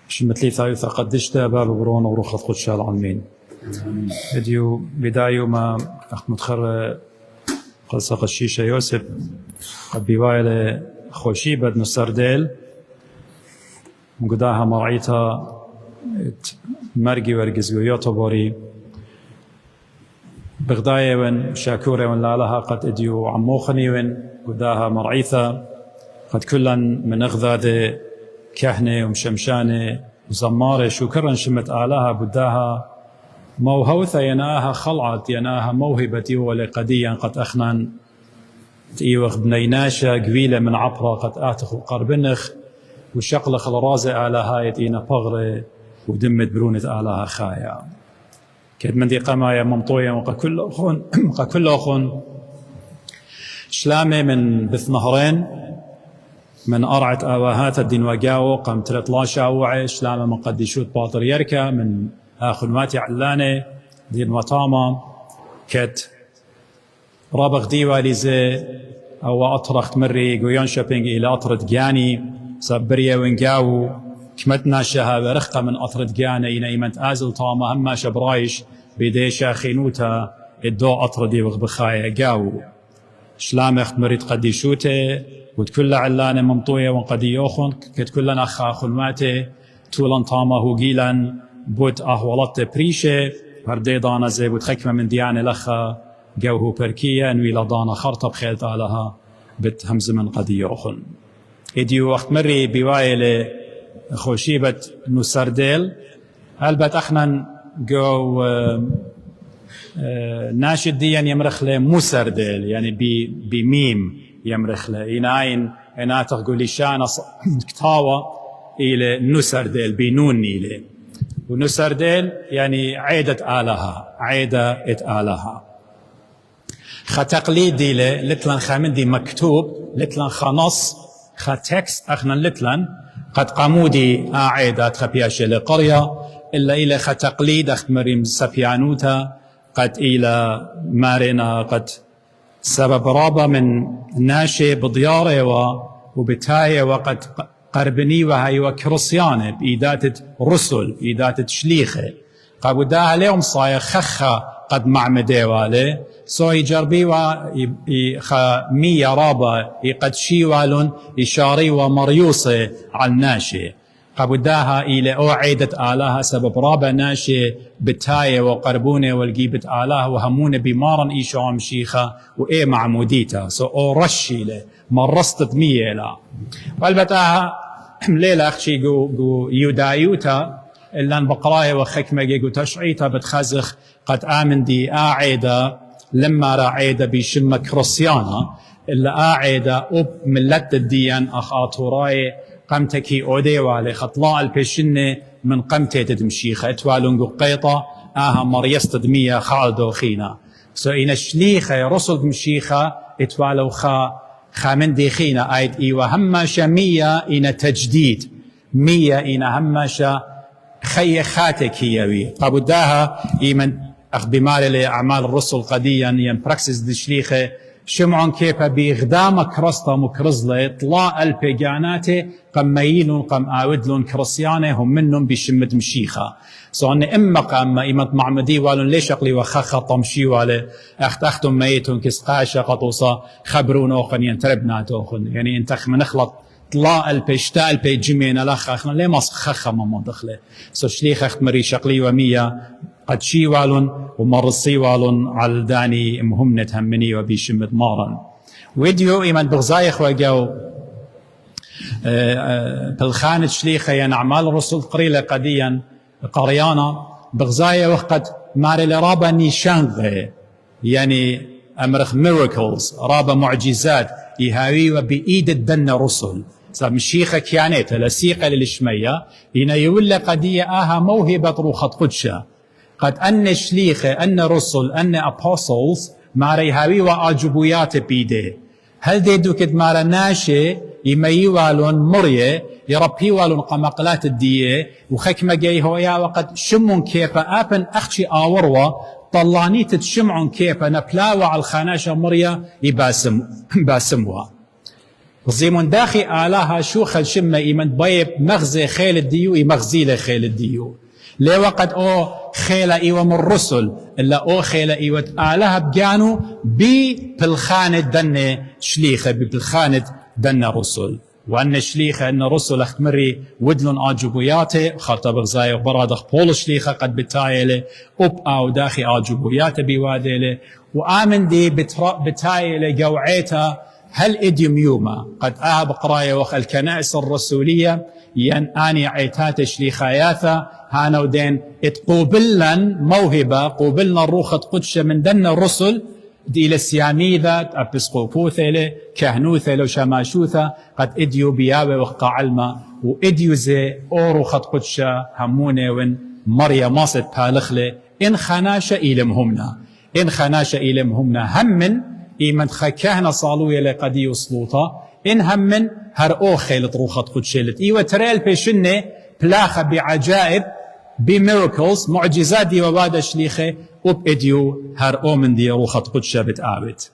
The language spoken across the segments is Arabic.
شمتلي ثايثا قدشت باب برون وروخت قدش العالمين فيديو بداية ما أخت متخر قصة قشيشة يوسف قد بيوايل خوشي بد نسرديل مقداها مرعيتا مرقي ورقز ويوتو بوري بغداية وين شاكورة وين لالها قد اديو عموخني وين قداها مرعيثة قد كلن من اغذاذ كهنة ومشمشانة وزمارة شكرا شمت آلها بداها موهوثة يناها خلعت يناها موهبة ولا قديا قد أخنان تيوخ بنيناشا قبيلة من عبرة قد آتخ وقربنخ وشقلخ الرازة آلها يتينا بغرة ودمت برونة آلها خايا كد من دي قمايا ممطوية وقا كل أخون شلامة من بث نهرين من أرعة آواهات الدين وقاو قم 13 أوعي شلامة من قديشوت باطر يركا من آخنواتي علانة دين وطامة كت رابغ ديوالي زي أو أطرخت مري قويون شوبينج إلى أطرد جاني صبريا وينقاو كمتنا شها برخة من أطرد جانا إنا إيمانت آزل طامة هما شبرايش بيديشا خينوتا الدو أطردي وغبخايا قاو شلام اخت مريد قديشوته وتكل علانة ممطوية وقديوخن كتكلنا أخا خلماته طولان طامة هو جيلا بود أهولت بريشة هردي دانا زي بود خكمة من ديانة لخا قوهو بركية انويلا دانا خرطب خيلت آلها بت همز من قديوخن إديو وقت مري بوايلة خوشيبة نسرديل البت اخنا جو ناشد ديان يمرخله مسرديل يعني بميم يمرخله إناين إنا تقولي شان كتاوة إلى نسرديل بنون إلى ونسرديل يعني عيدة آلها عيدة آلها ختقليد إلى لتلن خامندي مكتوب لتلن خنص ختكست أخنا لتلن قد قامودي عيدة خبياشة لقرية إلا إلى ختقليد أخت مريم سبيانوتا قد إلى مارنا قد سبب رابا من ناشي بديارة وبتاية وقد قربني وهي وكرسيانة بإيدات رسل بإيدات شليخة قابوداها اليوم صاير خخة قد معمدي والي سو يجربي مية رابا قد شيوالون إشاري ومريوصة على الناشي قابوداها إلى أوعيدة آلها سبب رابا ناشي بتاية وقربونة والجيبة آلها وهمونة بمارن إيشو مشيخة وإيه معموديتا سو أو رشي له مرستت مية لا والبتاها ليلة أخشي جو يودايوتا إلا بقراية وخكمة جو تشعيتا بتخزخ قد آمن دي آعيدة لما راعيدة بشمة كروسيانا إلا آعيدة أب ملت الديان أخاطوراي قمتكي أودي والي خطلاء البشنة من قمتي تدمشيخة اتوالون قيطة مريست دمية خالدو خينا سو إن الشليخة رسل دمشيخة اتوالو خامن دي خينا آيد إيوة هماشا مية إن تجديد مية إن هماشا خي خاتك هيوي قابوداها إيمن أخ بمال لأعمال الرسل قديا ين براكسس دي شليخة شمعون كيفا بإغدام كرسطة مكرزلة طلاء البيجاناتي قميين قم آودلون كرسيانة هم منهم بشمد مشيخة سوان إما قام إيمت معمدي والون ليش أقلي وخخة طمشي والي أختم ميتون كسقاشة قطوصة خبرون أخن ينتربنا توخن يعني انتخ منخلط طلاء البيشتاء البيجمين الأخ أخنا ليه ما خخة ما دخله سو شليخ أخت مري شقلي ومية قد شي والون ومرصي والون على داني مهم نتهمني وبيشمد مارن ويديو إيمان بغزايخ وقاو بالخانة شليخة ين أعمال الرسول قريلة قديا قريانا بغزايا وقت ماري لرابا نيشانغ يعني أمرخ miracles رابا معجزات يهاوي وبإيد الدن رسل مشيخة كيانيت لسيقة للشمية إن يولى قدية موهبة روخة قدشة قد أن شليخة أن رسل أن apostles ماري هاوي وأجبويات بيده هل دي دوكد مارا ناشي يميوالون مريه يربيوالون قمقلات الدية وخكمة جاي هويا وقد شمون كيفا أبن أخشي آوروا طلاني تتشمعون كيفا نبلاوا على الخاناشة مريا يباسموا زيمون داخي آلها شو خل شمة إيمن بايب مغزي خيل الديو يمغزي خيل الديو لي وقت أو خيل إيوة من الرسل إلا أو خيل إيوة آلها بجانو بالخانة دنة شليخة بالخانة دنة رسل وأن شليخة أن رسل اختمري ودلن آجبوياته خاطر بغزايا برادخ بول شليخة قد بتايله أب أو داخي آجبوياته بوادله وآمن دي بتايله قوعيته هل إديم يوما قد بقرايا وخ الكنائس الرسولية ين آني عيتات شليخاياثا هانو دين اتقوبلن موهبة قوبلنا الروخة قدشة من دن الرسل دي لسياميذة أبسقوبوثة كهنوثة وشماشوثة قد إديو بياوي وقع علما وإديو زي أوروخة قدشة همونة ون مريا ماست بالخلة إن خناشة إلمهمنا إن خناشة إلمهمنا همن إيمن خكهنا صالوية لقد يصلوطا إن همن هر أو خيلت روخة قدشلت إيوة تريل بيشنة بلاخة بعجائب بميركلز معجزات دي وبادة شليخة وبإديو هر أو من دي روخة قدشة بتقابت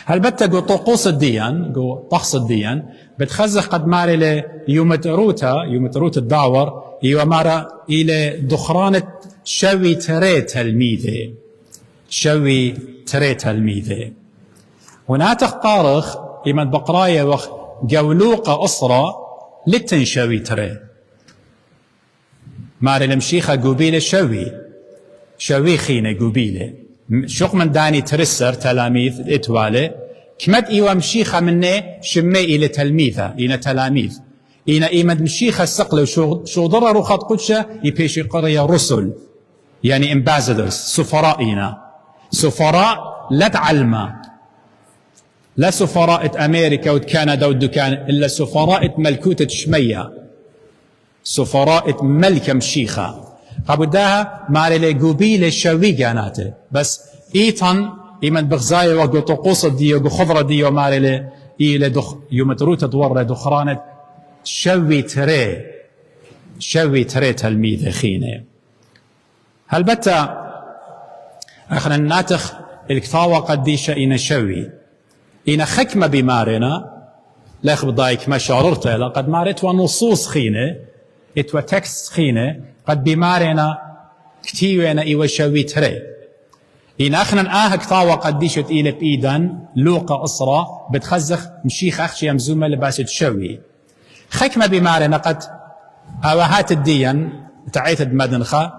هل بتقو طقوس الديان قو طقس الديان بتخزخ قد ماري ل يومتروتا الدعور إيوة مارا إلى دخرانة شوي تري تلميذه شوي تري تلميذه وناتخ قارخ إيمان بقرايا وخ جولوقة أسرة لتن شوي تري ماري لمشيخة قبيلة شوي خينة قبيلة شوق من داني ترسر تلاميذ إتوالي كمد إيوة مشيخة مني شمي إلى تلميذة إلى تلاميذ إينا إيمد مشيخة السقل شو ضرر روخة قدشة يبيشي قرية رسل يعني امبازدرز سفرائنا سفراء لا تعلم لا سفراء أمريكا وكندا والدكان إلا سفراء ملكوتة شمية سفراء ملكة مشيخة قبودها ماري لقبيلة شوي جاناته بس إيطان إيمن بغزاية وقو طقوص ديو بخضرة ديو ماري لي إيلة يومتروت دور دخرانة شوي تري تلميذ خينه هل بتا اخنا الناتخ الكتاوة قديشة إنا شوي إنا خكمة بمارنا لاخ بضايك ما شعررته لقد مارت ونصوص خينة اتوا تكست خينة قد بمارنا كتيونا إيوا شوي تري إنا اخنا كتاوة قديشة إلى بإيدان لوقا أسرة بتخزخ مشيخ أخشي يمزومة لباسة شوي خكمة بمارنا قد أواهات الدين تعيت بمدنخة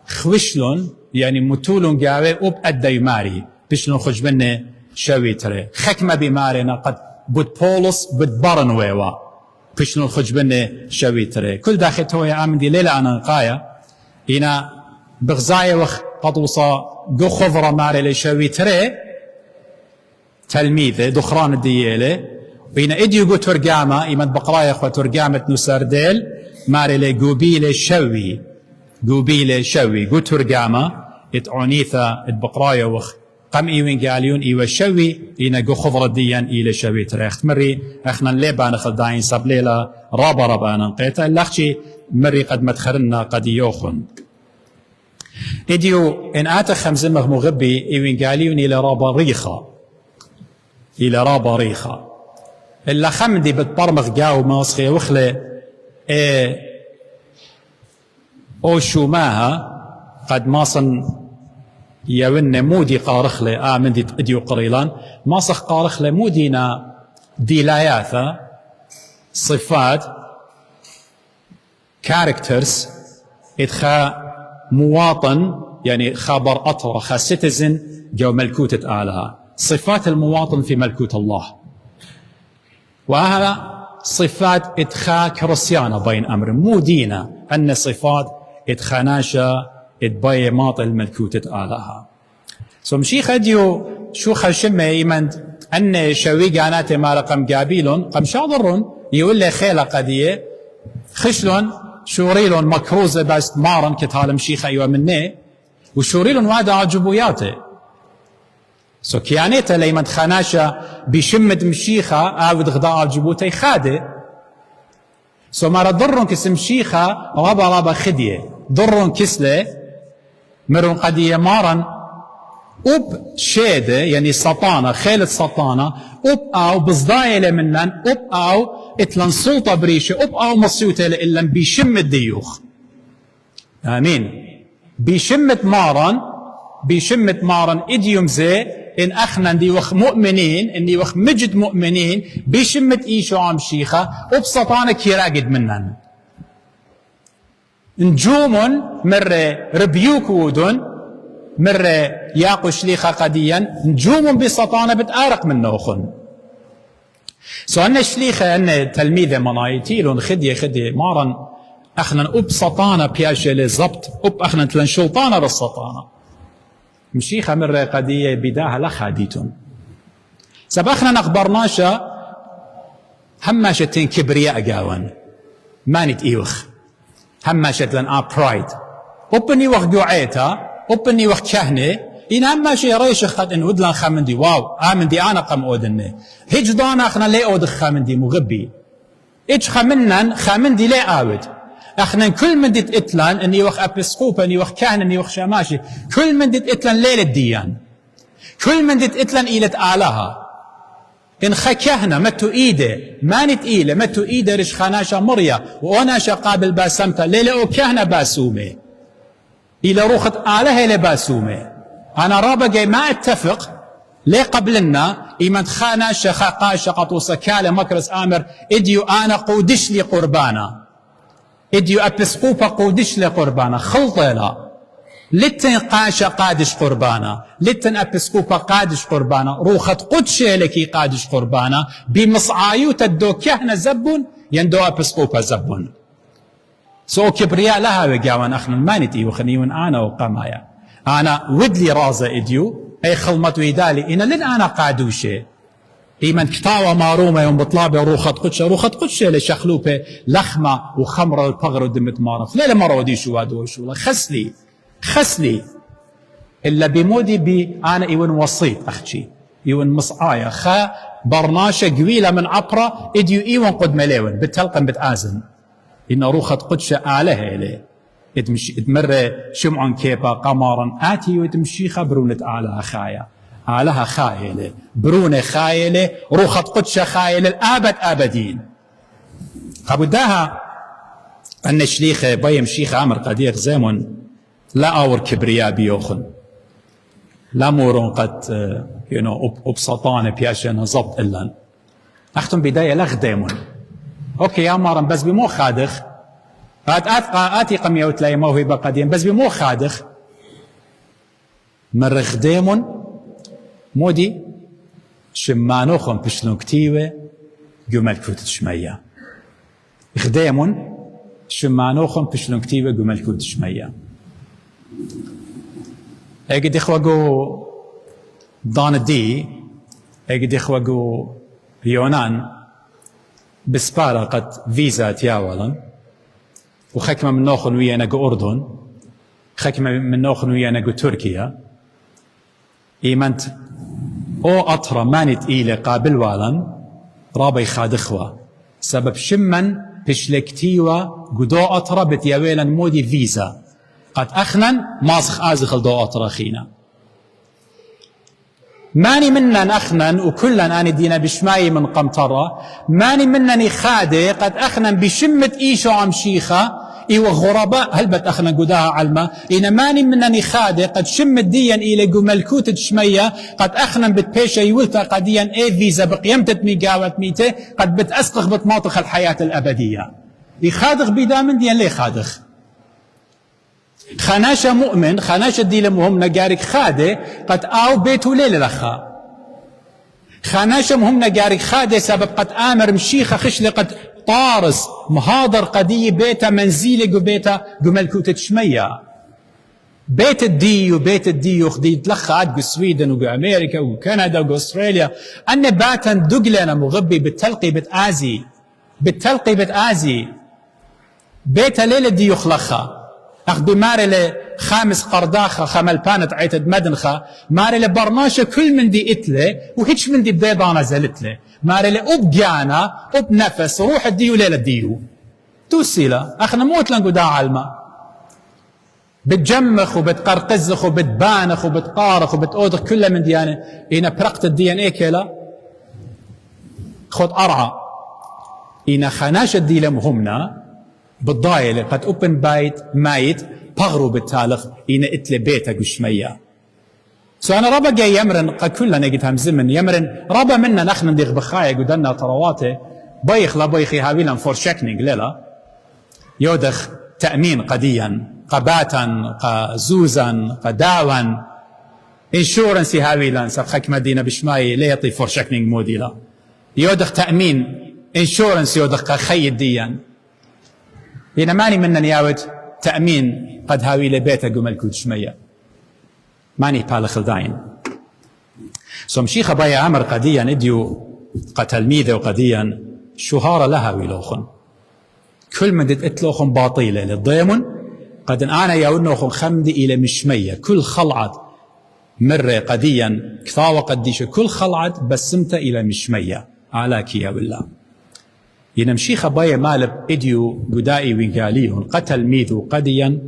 خوشلون يعني متولون قاوي وبأدى يماري بشلون خج منه شوي تري خكمة بمارنا قد بود بولس بود بارن ويوا بشلون خج منه شوي تري كل داخل توي آمن دي ليلة أنا نقايا إنا بغزايا وخ قطوصا قو خضرة ماري لشوي تري تلميذة دخران الديالة وإنا إديو قو ترقامة إيمان بقرايا أخوة ترقامة نسارديل ماري لقوبيلة شوي قو ترقامة اتعونيثا اتبقرايا وخ قم إيوين قاليون إيوة شوي إينا قو خضرة ديان إيلة شوي تريخت مري اخنا الليبان خلداين سابليلة رابا نقيتا اللخشي مري قد مدخرنا قد يوخن إديو إن آتا خمزمغ مغبي إيوين قاليون إلى رابا ريخة إلا خمدي بتبرمغ قاو ماسخي وخلي أو شوماها قد ماصن يون مودي قارخلة من دي اديو قريلان ماسخ قارخلة مودينا ديلاياثا صفات كاركترز ادخا مواطن يعني خبر أطرة خا سيتيزن جو ملكوتة آلها صفات المواطن في ملكوت الله وهذا صفات ادخا كرسيانة بين أمر مو دينا أن صفات ادخاناشا ادباي ماطل ملكوتة آلها مشي خديو شو خشمة ايمند أن شوي قانات ما رقم قابيلون قم شاضرون يقول لي خيلة قدية خشلون شوريلون مكروزة بس مارن كتالم شيخ أيوة مني وشوريلون وادا عجبوياته كيانيته ليمن خاناشا بشمد مشيخة آود غداء عجبوته خاده ما ردرون كسم شيخة رابا خدية درون كسلة مرون قدية مارن وب شيدة يعني سطانة خيلة سطانة وب أو بصدايلة منن وب أو اتلن سلطة بريشة وب أو مصيوتة إلا بيشم الديوخ. آمين. بيشمت مارن إديوم زي إن أخنا دي وخ مؤمنين إني وخ مجد مؤمنين بيشمت إيشو عم شيخة وبسطانة كيراقد منن نجوم مرة ربيوك وودن مرة ياقو شليخة قديا نجوم بسطانة بتآرق من نوخن أن شليخة أن تلميذة منايتيلون خدية مارن أخنا أب سطانة بياشة لزبط أب أخنا تلن شلطانة بالسطانة مشيخة مرة قدية بداها لخاديتون سبخنا نخبرناشا هماشتين كبرياء قاون مانت إيوخ هماشت لن برايد أبني وخ جوعيتا أبني وخ كهنة إن هماشي ريش خد إن ودلن خامندي واو آمندي أنا قم أودني هج دانا أخنا لي أود خامندي مغبي إيش خامندي لي آود اخنا كل من ديت اتلان اني وخ ابسقوب اني وخ كاهن اني وخ شماشي كل من ديت اتلان ليلة ديان كل من ديت اتلان إيلة آلها إن خكهنا متو إيده مانت إيلة متو إيده رش خاناشا مريا وأناشا قابل باسمتا ليلة أو كهنا باسومي إلى روخت آلها إلى باسومي أنا رابقي ما اتفق ليه قبلنا إيمان خاناشا خاقاشا قطوسا كالة مكرس آمر إديو أنا قودش لي قربانا إديو أبسقوبا قودش لي قربانا خلطة لا لتن قاشا قادش قربانا لتن أبسقوبا قادش قربانا روخت قدش لكي قادش قربانا بمصعايو تدو كهنا زبون يندو أبسقوبا زبون سو كبرياء لها وقاوان أخنا مانتي وخنيون أنا وقمايا أنا ودلي رازة إديو أي خلمتو إدالي إنا لن أنا قادوشي إيمان كتاوة مارومة يوم بطلابة روخت قدشة لشخلوبة لخمة وخمرة البغر ودمت مارف ليلة مرة ودي شو وادو شو خسلي إلا بمودي أنا إيوان وسيط أختي إيوان مصعايا خا برناشة قويلة من عبرة إديو إيوان قد مليون بتلقن بتآزن إن روخت قدشة آلها إليه ادمر شمعن كيبا قمارا آتي وتمشي خبرونة آلها خايا آلها خايلة برونة خايلة روخت قدشة خايلة الآبد آبدين قبداها أن شليخة بيم شيخ عمر قدير زيمون لا أور كبرياء بيوخن لا مورون قد أبسطانة بياشينا زبط إلا أختم بداية لغديمون أوكي يا مارن بس بمو خادخ آتي قمية وتلاقي موهبة قديم بس بمو خادخ من رغديمون مودي شمانوخن بشلون كتيوة جمال كوت شمية خديمون شمانوخن بشلون كتيوة جمال كوت شمية اجد اخوغو دان دي اجد اخوغو يونان بسبارة قد فيزا تياولا وخكمة من نوخن ويانا جو أردن خكمة من نوخن ويانا جو تركيا إيمانت أو أطرى مانت إيلة قابل والن رابي خادخوا سبب شمن بشلكتيوا قدو أطرى بتياويلا مودي فيزا قد أخنن ماسخ آزخل دو أطرى خينا ماني منن أخنن وكلن آني دينا بشماي من قمطرة ماني منني خادي قد أخنن بشمت إيشو عم شيخة إيوه غرباء هل بتأخنا قداها علما إنا ماني منني خادي قد شمت ديا إلى ملكوت شمية قد أخنا بتبيشا يولتا قديا إيه فيزا بقيمتت ميقاوت ميته قد بتأسقخ بتماطخ الحياة الأبدية يخادخ بيدا من ديا ليه خادخ خناشة مؤمن خناشة دي لمهم نقارك خادي قد آو بيتو ليلة لخا خناشة مهم نقارك خادي سبب قد آمر مشيخة خشلي قد طارس مهاضر قدي بيتا منزيلي بيتا بملكوتة شمية بيت الديو خدي تلخى عاد بسويدن وبأمريكا وكندا وأستراليا أن باتا دقلنا مغبي بالتلقي بتآزي بيتا ليلة ديو خلخا أخدي ماري خامس قرداخة خمال بانت عيتد مدنخة ماري لبرناشة كل من دي إتلي وهيش من دي بيضانة زلتلي ماري لأبجانا أبنفس روح الديو ليلة الديو توسيلا أخنا موت لنقو دا علما بتجمخ وبتقرقزخ وبتبانخ وبتقارخ وبتأوضخ كلها من ديانة إنا برقت الدي ان اي كلا خد أرعى إنا خناش الديلة مهمنا بالضايلة قد أوبن بايت مايت بغرو بالتالخ إنا إتلي بيتك وشمية سو أنا ربا جاي يمرن قد كلنا قد هم زمن يمرن ربا منا نحن نديغ بخايا قدنا طرواته بيخ لا بيخي هاويلا فور شكنينج ليلا يودخ تأمين قديا قباتا قزوزا قداوا انشورنسي هاويلا سبخك مدينة بشماي ليطي فور شكنينج موديلا يودخ تأمين انشورنس يودخ خي الديان هنا ماني منا نياود تأمين قد هاوي لبيته قملكوت شمية ماني بالخ داين سومشي خبايا أمر قديا اديو قتلميذة وقديا شهارة لها ويلوخن كل من اتلوخن باطيلة للضيمن قد أنا يونوخن خمدي إلى مشمية كل خلعت مرة قديا كثاوة قديشة كل خلعت بسمت إلى مشمية علىك يا بالله ينمشي خبايا مالب إديو قدائي وينقاليهن قتل ميذو قديا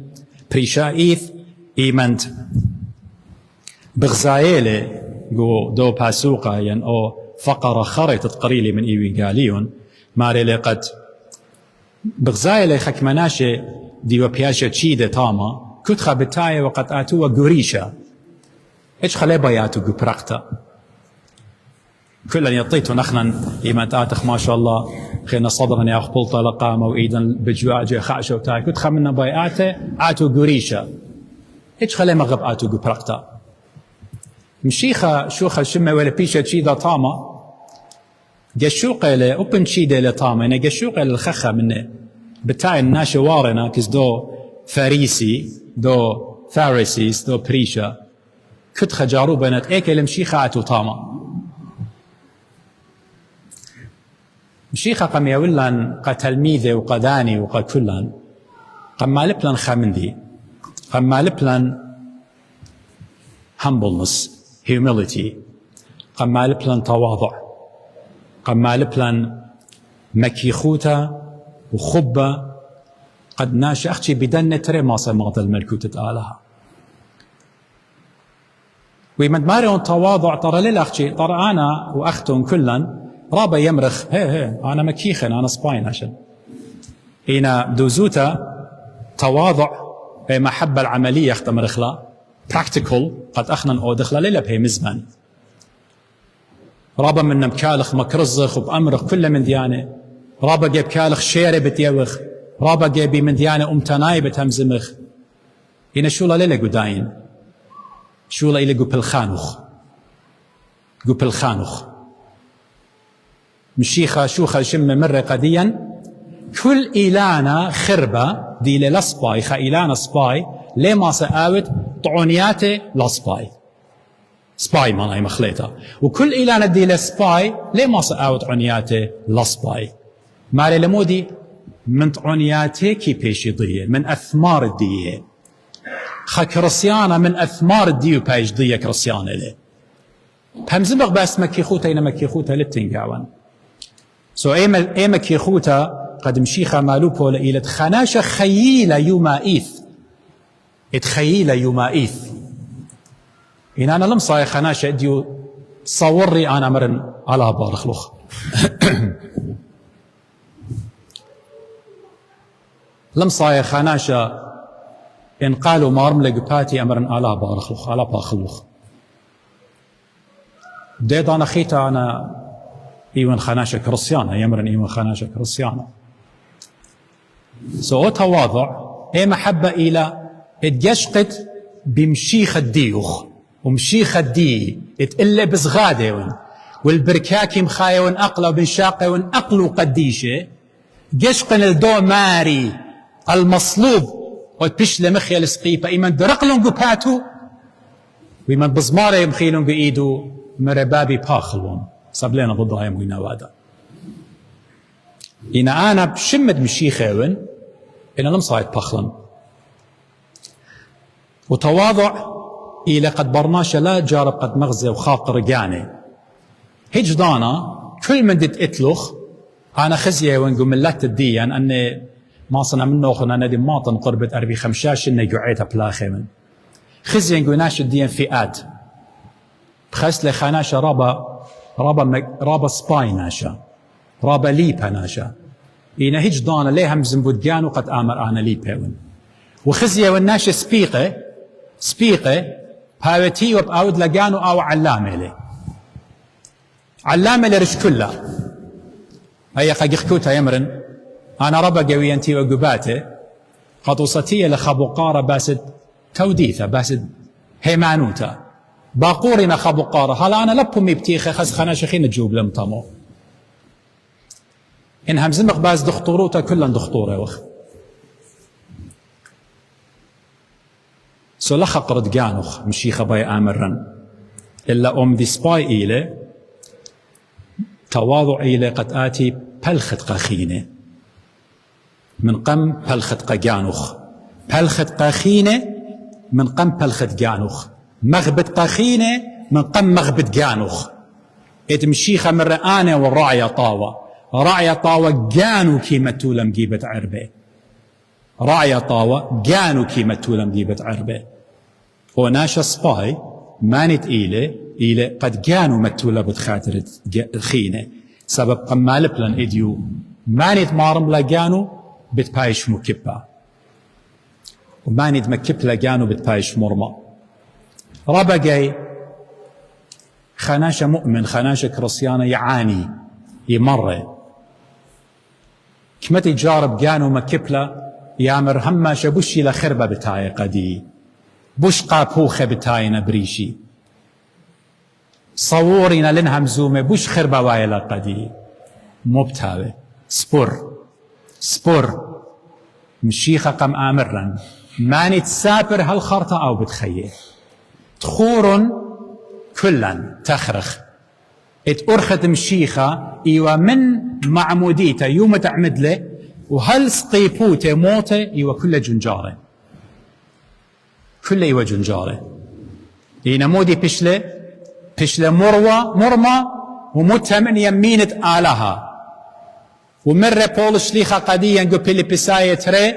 بريشايث إيمنت بغزايلة دو باسوقا ين أو فقرة خريطة قريلي من إيوينقاليهن ماري قد بغزايلة خكمناشي ديو بياشا تشيدة تاما كتخا بتاية وقد آتوا قريشا إيش خلي بياتو قبرقتا كلا يطيتو نخنا إيمان آتخ ما شاء الله خينا صدرا يا أخبل طلقا وإيدا بجواجة خعشة وتاي كتخا منا بياته آتو قريشا إيش خلي مغب آتو قبرقتا مشيخة شوخة شمة ولا بيشة تشيدة تاما قشوقة لأوبن تشيدة لتاما إنه قشوقة للخخة منه بتاعي الناشي وارنا كز دو فاريسي دو فاريسيس دو بريشا كتخة جاروبنت ايكا لمشيخة آتو تاما مشيخة قم يولن قتلميذة وقداني وقكلن قم مالبلن خمندي قم مالبلن humbleness humility قم مالبلن تواضع قم مالبلن مكيخوتا وخبة قد ناشي أختي بدن تري ما سمعت الملكوت تآلها ويمد ماريون تواضع ترى للأختي ترى أنا وأختهم كلن رابا يمرخ هي أنا مكيخن أنا سباين عشان إنا دوزوتا تواضع محبة العملية اختمرخلا practical قد أخنا أو دخلا ليلة بهي مزمان رابا من مكالخ مكرزخ وبأمرخ كل من ديانة رابا جيب كالخ شيري بتيوخ رابا جيبي من ديانة أمتناي بتهمزمخ إنا شولا ليلة قداين شولا إلي قو بالخانوخ مشيخة شوخة شم مرة قديا كل إيلانا خربة دي للسباي خا إيلانا سباي لما سآوت طعونياتي لسباي سباي ماناي مخليتا وكل إيلانا دي لسباي لما سآوت عنياتي لسباي مالي لمودي من طعونياتي كي بيشي ضيه من أثمار الديه خا كرسيانا من أثمار الديو بايش ضيه كرسيانا لي بهمزمغ بس مكيخوتا إنا مكيخوتا لتنقاوان سو ايما كيخوتا قد مشيخة مالوبو لإلة خناشة خييلة يومائيث اتخييلة يومائيث إن أنا لم صاي خناشة اديو صوري أنا مرن على بارخلوخ لم صاي خناشة إن قالوا مارم لقباتي أمرن على بارخلوخ ديد أنا خيتا أنا إيوان خناشة كرسيانة يمرن إيوان خناشة كرسيانة سو تواضع هي محبة إلى اتجشقت بمشيخ الديوخ ومشيخ الدي اتقل بصغادة والبركاكي مخايا ونقلة وبنشاقة ونقلوا قديشة جشقن الدو ماري المصلوب وتبشل مخيا السقيبة إيمان درقلن قباتو وإيمان بزمارة يمخيلن بإيدو مربابي باخلون صبلنا ضدها يموينا وادا إن أنا بشمد مشيخيون إن لم صايد بخلن وتواضع إلى قد برناش لا جارب قد مغزى وخاق رجاني هجدانا كل من دت اتلخ أنا خزيه وانقو ملات الديان أن ما صنع منه خنا ندي ماطن قربة أربي خمشاش إنه جوعيتها بلاخي من خزين قناش الدين فئات بخس لخناشة رابا سباي ناشا رابا ليبا ناشا إنا هيج دانا ليه هم زنبودجان وقد آمر أنا ليبا وخزية والناشة سبيقة هاوتي وبأود لجانو أو علامة له علامة لرش كلها هيا قاقيخكوتا يمرن أنا ربا قوي أنتي وقباته قطوصتية لخبقارة باسد توديثة باسد هيمانوتا باقورنا خبقارة هلا أنا لبهم يبتيخة خس خناش خين تجوب لمطمو إن همزمق باس دخطوروتا كلن دخطورة وخ سلخ قرد جانوخ مشيخة باي آمرن إلا دي سباي إيلي تواضع إيلي قد آتي بلخت قاخينة من قم بلخت قجانوخ بلخت قاخينة من قم بلخت جانوخ مغبت قاخينة من قم مغبت جانوخ اتمشيخة من رآنة والرعية طاوة رعية طاوة جانو كيمتو لم جيبت عربة رعية طاوة جانو كيمتو لم جيبت عربة وناشا سباي مانت إيلي قد جانو متولة بتخاطر خينة سبب قمال بلان إديو مانت مارم لجانو بتبايش مكبة ومانت مكب لجانو بتبايش مرمى ربقي خناشة مؤمن خناشة كريستيانة يعاني يمر كمتي جارب جانو مكبلة يامر هما شبوشي لخربة بتاعي قدي بوش قابوخة بتاعي نبريشي صورنا لنها مزومة بوش خربة وايلة قدي مبتاوة سبور مشيخة قم آمرا ماني تسابر هالخرطة أو بتخيل تخور كلا تخرخ اتأرخت مشيخة إيوة من معموديته يوم تعمد له وهل سقيبوته موته إيوة كل جنجارة كل إيوة جنجارة إينا مودي بشلة مرمى ومتها من يمينة آلها ومرة بول شليخة قديا قبل بساية تري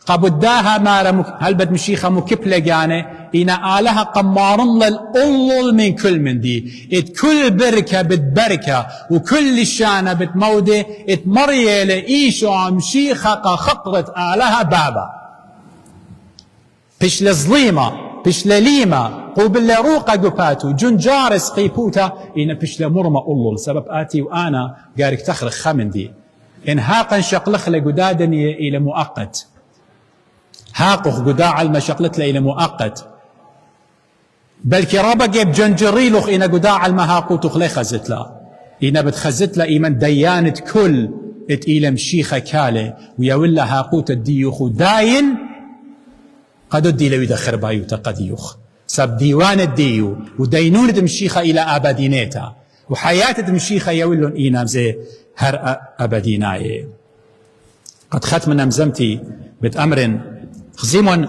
قبداها مارا هل بد مشيخة مكبلة جانة إنا آلها قمارن للأول من كل من دي كل بركة بتبركة وكل شانة بتمودة مرية لإيشو مشيخة خطرت آلها بابا بش لظليمة بش لليمة قوبل لروقة قباتو جنجارس قيبوتا إنا بش لمرمى أولول سبب آتي وأنا قارك تخرخ خمن دي إن هاقا شقلخ لقدادني إلى مؤقت هاقخ قداع المشقلت إلى مؤقت بل كرابة جيب جنجريلوخ إنا قداع المهاقو تخلي خزت لا إنا بتخزت لا إيمان ديانة كل إلى مشيخة كالي ويولا هاقوت الديوخ داين قد الدي لو يدخر بايوتا قد يوخ سب ديوان الديو ودينونة مشيخة إلى أبدينيتا وحياة مشيخة يولون إينا زي هر أبديناي قد ختم نمزمتي بتأمر خزيمون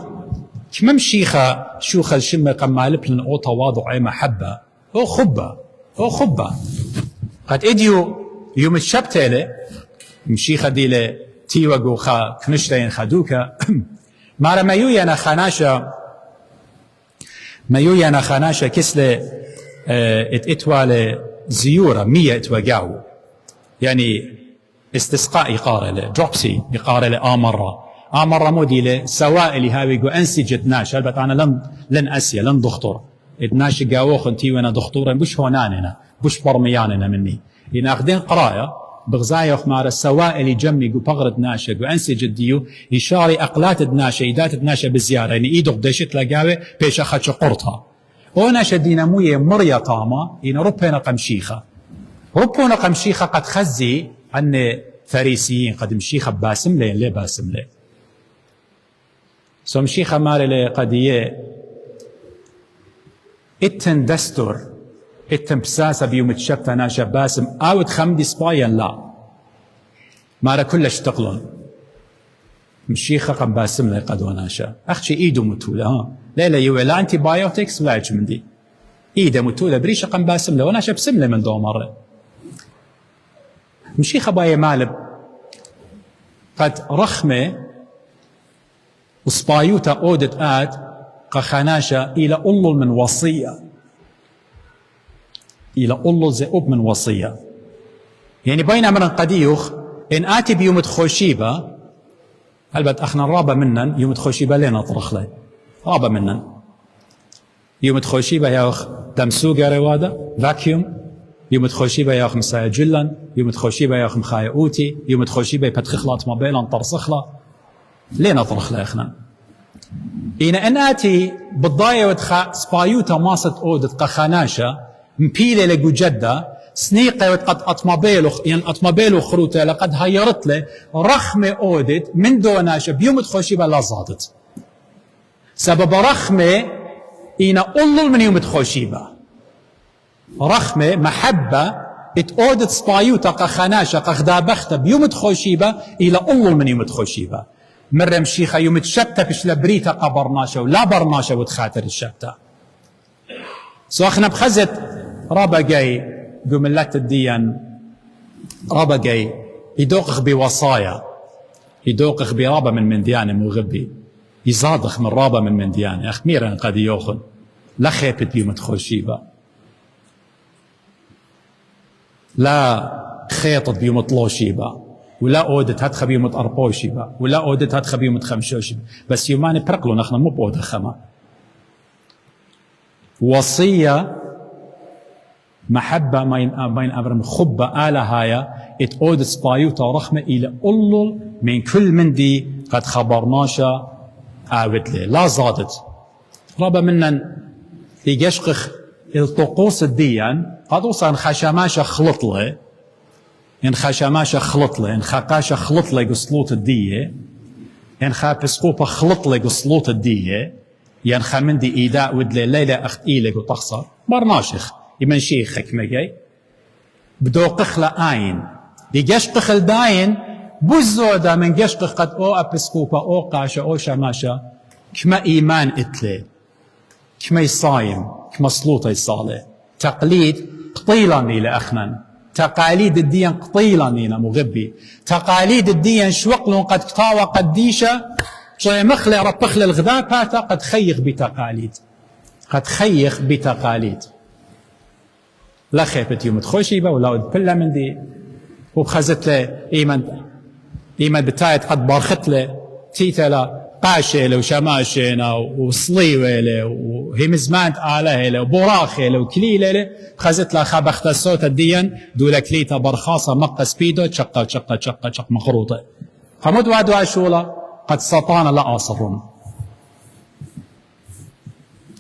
كم مشيخة شوخ الشمة قمال بلن أو تواضع أي محبة أو خبة قد إديو يوم الشبتة مشيخة دي لتيوغو خا كنشتين خدوكا مارا مايويانا خاناشا كسلة اتوالي زيورة 100 اتوقعوا يعني استسقاء يقارل دروبسي يقارل آمرة مودي سوائل هاوي قو أنسجت ناش هلبت أنا لن أسيا لن دكتور اتناش قاوخ انتي وانا دكتورا بوش هوناننا بوش برمياننا مني إن أخذين قراية بغزايا وخمار السوائل جمي قو بغرد ناشا قو أنسجت ديو يشاري أقلات ناشا إيدات ناشا بالزيارة يعني إيدو قدشت لقاوي بيش أخدش قرطها وناشا ديناموية مريا طاما إن ربنا قمشيخة قد خزي أن فريسيين قد مشيخة باسم لين ليه باسم ليه سو مشيخة ماري ليه قديه اتن دستور اتن بساسة بيوم تشبت ناشا باسم اوت خمدي سبايا لا مارا كلش تقلن مشيخة قم باسم ليه قد وناشا اخشي ايدو متولة لا يولا انتي بايوتكس ولا من ايده متولة بريشة قم باسم ليه وناشا بسم ليه من دو مرة مشيخة بايا مالب قد رخمة وسبايوتا أودت آت قخناشا إلى أولو من وصية إلى أولو زئوب من وصية. يعني بين أمرا قديوخ إن آتي بيوم تخوشيبة البت أخنا رابا منن يوم تخوشيبة لنا طرخ لي رابا منن يوم تخوشيبة ياخ تمسوغا روادا فاكيوم يوم تخوشيبة ياخ مسايا جلن يوم تخوشيبة ياخ مخايا أوتي يوم تخوشيبة يبتخخلات مبيلا طرسخلا لنا طرخ لي أخنا إن آتي بالضايا ودخا سبايوتا ماسة أودت قخاناشا مبيلة لقو جدة سنيقة وقد أطمبيلو خروطة لقد هيرت له رخمة أودت من دوناشا بيوم تخوشيبة لا زادت سبب رخمة إنا أولو من يوم تخوشيبة رخمة محبة أودت سبايوتا قخاناشا قخدابختا بيوم تخوشيبة إلى أولو من يوم تخوشيبة مرة مشيخة يوم تشبتا بش لبريتا قبرناشا ولا برناشا وتخاتر الشبتا سواخنا بخزت رابا جاي قملات الدين رابا جاي يدوقخ بوصايا يدوقخ برابا من ديانه مغبي يزادخ من رابا من ديانه أخميرا قد يوخن لا خيبت بيوم تخوشيبا لا خيطت بيوم طلوشيبا ولا أودت هتخ بيوم أربوشيبا ولا أودت هتخ بيوم خمشوشيبا بس يومان برقلو نحن مو بأود خما وصية محبة بين أمرم خبة آلة هايا اتقود سبايوتا رخمة إلى أولو من كل من دي قد خبرناشا آوت لي لا زادت رابا منن يجشقخ الطقوس الديان قد وصل خشماشا خلط لي إن خشماشا خلط لي إن خاقاشا خلط لي قصلوت الدية إن خابسقوبة خلط لي قصلوت الدية ين خمندي إيداء ودلي ليلة أخت إيلك وتخسر مرناشخ يمن شيخك مجاي بدوقخ لآين يجشقخ الداين بوزودا من جشقخ قد أو أبسقوبة أو قاشا أو شماشا كما إيمان إتلي كما يصايم كما سلوطة يصالي تقليد قطيلة ميلة أخنا تقاليد الدين قطيلة ميلة مغبي تقاليد الدين شوقلون قد كتاوى قد ديشة شوية مخلي ربخل الغذاء باتا قد خيخ بتقاليد قد خيخ بتقاليد لا خيبت يوم تخوشيبة ولا بلا من دي وبخزت له إيمان بتاعت قد بارخت له تيتا له قاشة له وشماشة وصليوة له وهمزمانت آله له وبراخة له وكليلة له بخزت له خبخت الصوت الدين دولا كليتا برخاصة مقص بيدو تشقة مخروطة خمود وعدوا عشولا قد سطان لا أصرون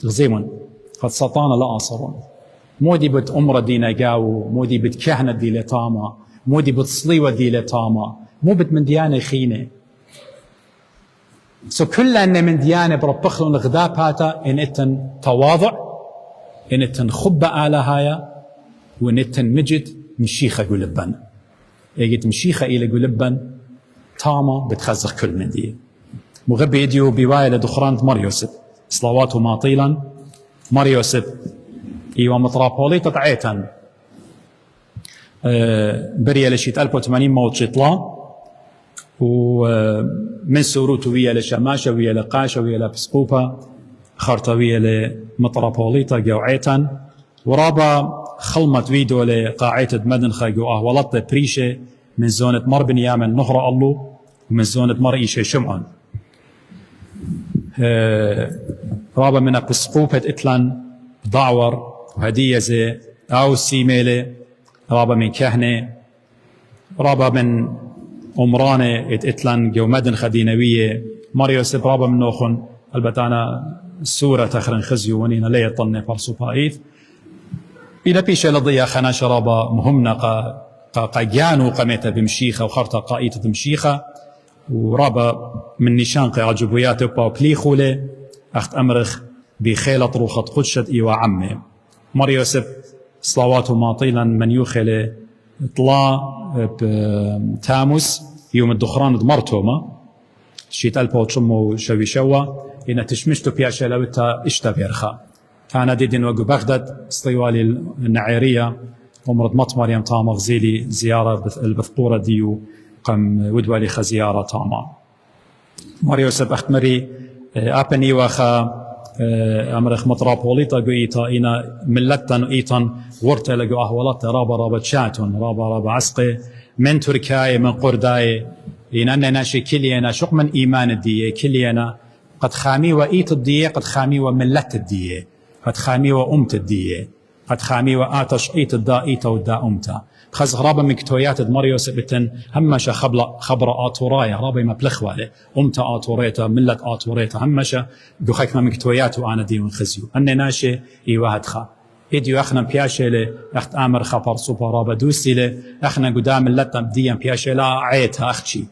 غزيمون قد سطان لا أصرون مودي بت أمر دينا جاو مودي بت كهنة دي لتاما مودي بت صليوة دي لتاما مو بت من ديانة خينة سو كل أن من ديانة بربخلون غذاء باتا إن إتن تواضع إن إتن خبة آلة هايا وإن إتن مجد مشيخة قلبان إيجت مشيخة إلى قلبان تاما بتخزخ كل من دي مغبي يديو بواية لدخران مريوسب صلواته ماطيلا مريوسب إيوا مطرابوليتا تعيتن بريا لشيت 1080 موت شطلا ومن سوروتو ويا لشماشة ويا لقاشة ويا لبسقوبة خرطة ويا لمطرابوليتا جوعيتن ورابا خلمت ويدو لقاعية مدن خاقو أهولت بريشة من زونة مر بن يامن نهر الله ومن زونة مر إيشة شمعون رابا من بسقوبة إتلان ضعور وهدية زي أو سيميلة رابا من كهنة رابا من أمرانة إتلان جو مدن خدينوية مريوسب رابا من نوخن البتانا سورة تخرن خزيو ونينا ليه طنة فرسو بايث إلى بيشة لضيا خنا شرابا مهمنا قاجانو قميتا بمشيخة وخرطة قائتة بمشيخة ورابا من نشان قاعجبويات وباوكليخولة أخت أمرخ بخيلة روخة قدشت إيوا عمي مريوسب صلواته ماطيلا من يوخل طلا بتاموس يوم الدخران دمرتوما شيت ألبو تشمو شوي شوا إن تشمشتو بياشا لوتا إشتا بيرخا كان ديدين وقو بغداد استيوالي النعيرية ومرض مطمر يم تام غزيلي زيارة البثطورة ديو قم ودولي خزيارة طاما ماريو سب أختمري أبني وخا أمرخ مطراپولیتا گویتا اینا ملتن ایتان ورت لگو أهولات رابا تشاتون رابا عسقي من تركيا من قرداي إن ناشي كلينا شق من إيمان الدية كلينا قد خامي وإيت الدية قد خامي وملت الدية قد خامي وأمت الدية قد خامي وآتش إيت الدا إيتا والدا أمتا خز غرابة من كتويات ماريو سبتن همشا خبر آتورايا رابي ما بلخواله أمتا آتوريتا ملت آتوريتا همشا دوخيكنا من كتويات وأنا ديون خزيو أني ناشي إيواهد خا إديو أخنا بياشيلي أخت آمر خبر سوبا رابا دوسيلي أخنا قدام ملتنا بديا بياشيلا عيتها أختشي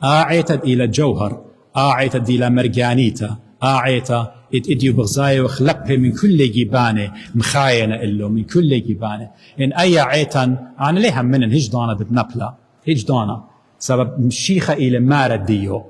عيتها إلى جوهر عيتها إلى مرجانيتا عيتها إديو بغزاي وخلبه من كل جيبانه مخاينة إلو من كل جيبانه إن أي عيتن أنا ليها من هجدانا بدنبلا هجدانا سبب مشيخة إلى مارد ديو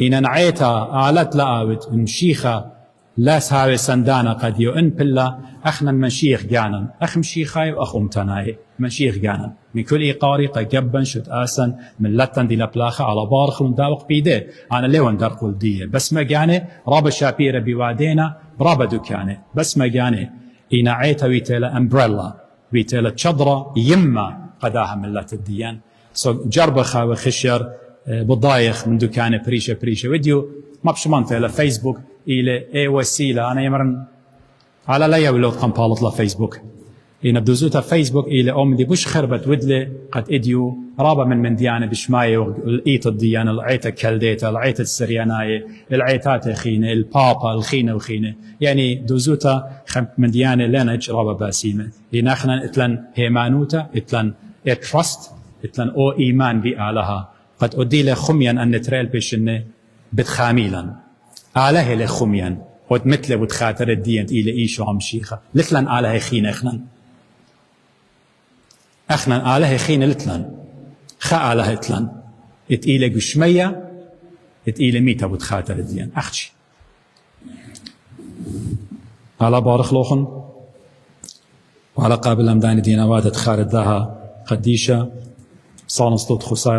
إن عيتها آلت لآوت مشيخة لا ساوي سندانا قد يو إن بلا أخنا منشيخ جانا أخ مشيخاي وأخ أمتناي منشيخ جانا من كل إيقاري قجبا شد آسن من لتن دي لبلاخة على بارخ ونداوق بيده أنا ليون درقل دي بس ما جاني راب شابيرة بوادينا برابا دكاني بس ما جاني إنا عيتا ويتيلا أمبريلا ويتيلا تشضرة يما قداها ملت الديان جربخة وخشر بضايخ من دكاني بريشة وديو ما بشمانته إلى فيسبوك إلى أي وسيلة أنا يمرن على لا يولد قنبالط لا فيسبوك إن بدوزوتها فيسبوك إلى أم دي بوش خربت ودلي قد إديو رابا من ديانة بشماية الإيط الديانة العيتة كالديتا العيتة السرياناية العيتات خينة البابا الخينة وخينة يعني دوزوتها من ديانة لنج رابا باسيمة إن احنا اتلن هيمانوتا اتلن اترست اتلن أو إيمان بآلها قد أدي خميا أن نتريل بشنة بتخاميلا آله لخميا وتمثله وتخاطر الدين إلى إيشو عم شيخة لتلن آله خين اخنا آله خين لتلن خا آله تلن اتإلى قشمية اتإلى ميتا وتخاطر الدين أختي على بارخ لوخن وعلى قابل أمدان دين وادت خارد لها قديشة صانص خسائر